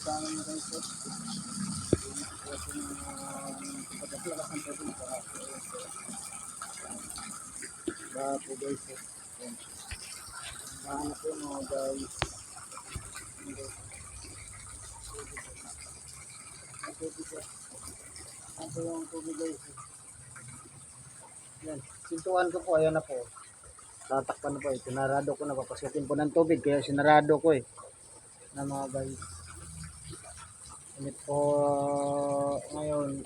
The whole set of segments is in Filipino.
sana nyo guys po. Kasi pagkasilakas ng tubig para po guys po. Mahanap po mga guys. Ang tubig po. Ang po yung tubig guys. Yan. Sintuan ko po. Ayan na po. Tatakpan na po. Sinarado ko na. Papasukin po ng tubig. Kaya sinarado ko na mga guys. Init po ngayon.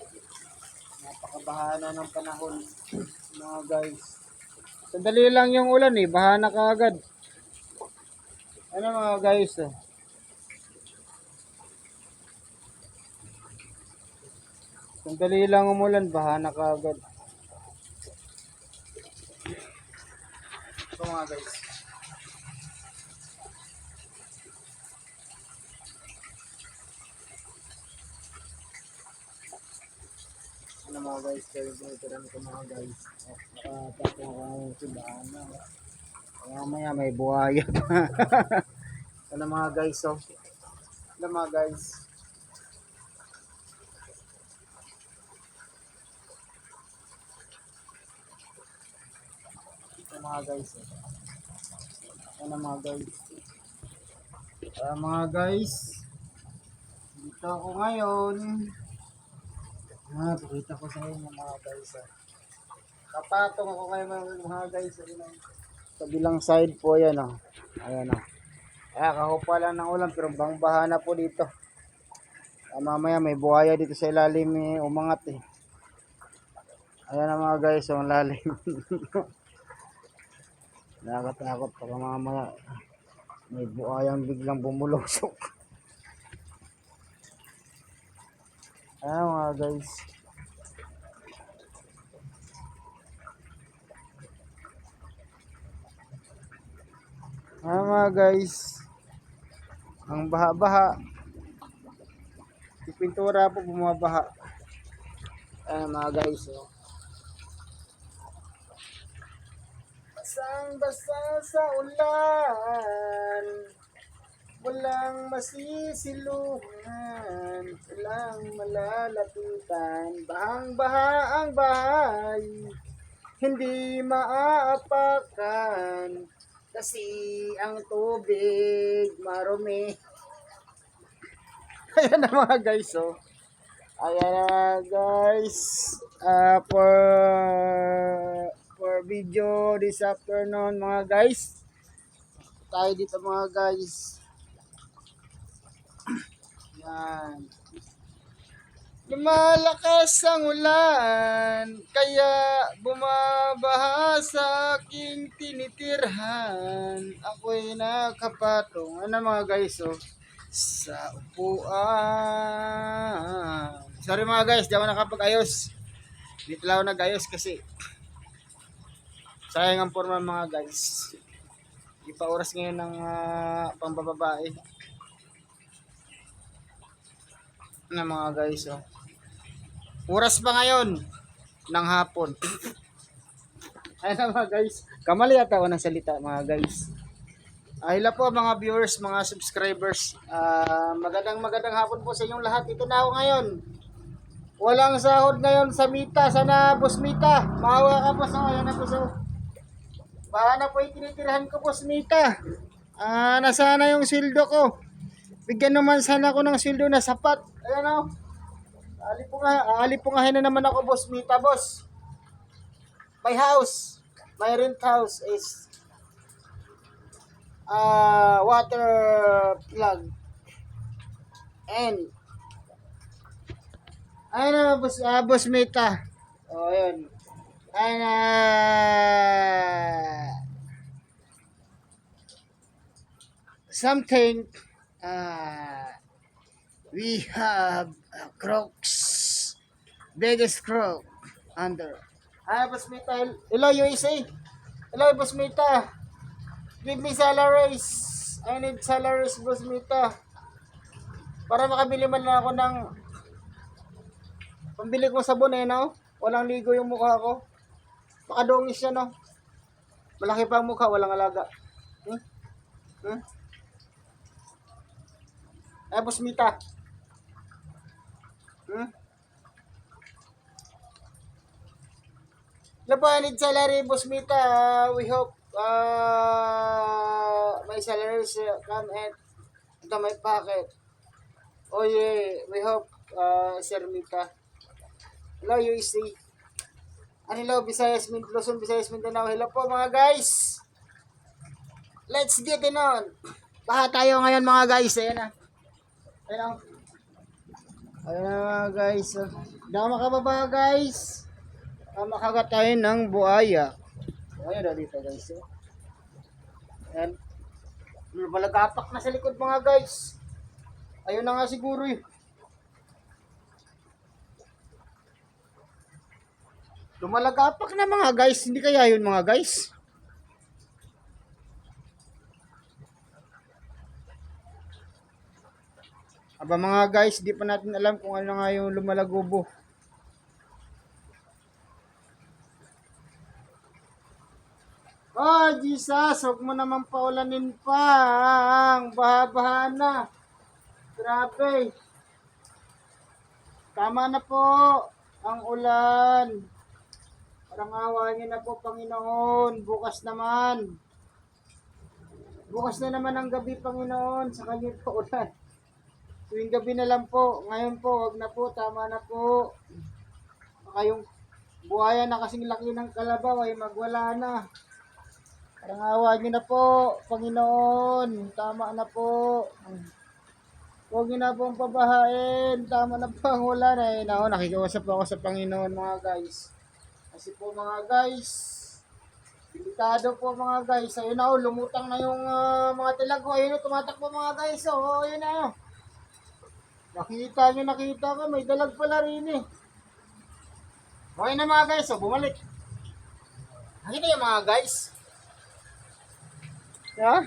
Napakabaha na ng panahon mga guys. Sandali lang yung ulan baha na kaagad. Ano mga guys Sandali lang umulan, baha na kaagad. Ito mga guys. Ano mga guys, kaya pinitiran ko mga guys. Nakapasok ako ng simbahan na. Mamaya may buhaya pa. Ano mga guys Ano mga guys. Ito mga guys Ano mga guys. Mga guys. Dito ako ngayon. Pakita ko sa inyo mga guys. Kapatong ako ngayon mga guys. Sa bilang side po yan Ayan kahupa lang ng ulan pero bang baha na po dito. Mamaya may buhaya dito sa ilalim umangat Ayan na mga guys ang lalim. Nakakatakot pag mamaya may buhayang biglang bumulusok. Ayan mga guys. Ayan mga guys. Ang baha-baha. Yung pintura po bumabaha. Ayan mga guys Basang-basa sa ulan. Walang masisiluhan. Walang malalapitan. Bahang-baha ang bahay. Hindi maaapakan. Kasi ang tubig marumi. Ayan na mga guys Ayan na guys. For video this afternoon mga guys. Tayo dito mga guys. Yan. Lumalakas ang ulan, kaya bumabaha sa aking tinitirhan. Ako'y nakapatong. Ano mga guys sa upuan. Sorry mga guys, di ako nakapag-ayos. Dito lang ako nag-ayos kasi sayang ang forma mga guys. Di pa oras ngayon ng pambababae. Ano mga guys oras ba ngayon ng hapon? Ayun na mga guys. Kamali yata ako ng salita mga guys. Hello po mga viewers, mga subscribers. Magandang hapon po sa inyong lahat. Ito na ako ngayon. Walang sahod ngayon sa Mita. Sana boss Mita. Maawa ka po sa ayan na po baha na po yung tinitirahan ko boss Mita. Nasana yung sildo ko. Bigyan naman sana ako ng sildo na sapat. Ayan Alipungahin na naman ako boss Mita boss. My rent house is water plug and ayun boss Mita. Ayun. Ayun something we have Crocs, biggest croc under. Boss Mita. Hello USA. Hello boss Mita. Give me salaries. I need salaries boss Mita. Para makabili man lang ako ng pambili ko sabon Walang ligo yung mukha ko. Makadungis siya Malaki pa ang mukha, walang alaga. Ay, Boss Mita. Labanid salary, Boss Mita. We hope my salaries come and ito may packet. Oh yeah, we hope Sir Mita. Hello, UEC. Hello, Visayas, Luzon, Visayas, Mindanao. Hello po mga guys. Let's get it on. Baha tayo ngayon mga guys. Ayan na. Ayan na. Ayan na mga guys. Dama ka ba ba guys? Makagat tayo ng buaya. Ayan na dito guys. Ayan. Malagapak na sa likod mga guys. Ayun na nga siguro eh. Lumalagapak na mga guys. Hindi kaya yun mga guys? Aba mga guys, di pa natin alam kung ano nga yung lumalagobo. Oh, Jesus, huwag mo naman paulanin pa. Ang baha-baha na. Grabe. Tama na po ang ulan. Parang awa niyo na po, Panginoon. Bukas naman. Bukas na naman ang gabi, Panginoon. Sa kanya po ulan. Tuwing gabi na lang po. Ngayon po, wag na po. Tama na po. Baka yung buhaya na kasing laki ng kalabaw ay magwala na. Parang awa niyo na po, Panginoon. Tama na po. Huwag niyo na pong pabahain. Tama na po ang ulan. Eh, nakikiusap po ako sa Panginoon mga guys. Kasi po mga guys, delikado po mga guys. Ayun na, lumutang na yung mga tilag ko. Ayun na, tumatakbo mga guys. Oh, ayun na. Nakita ko. May dalag pala rin eh. Okay na mga guys. Oh, bumalik. Nakita yung mga guys. Yeah?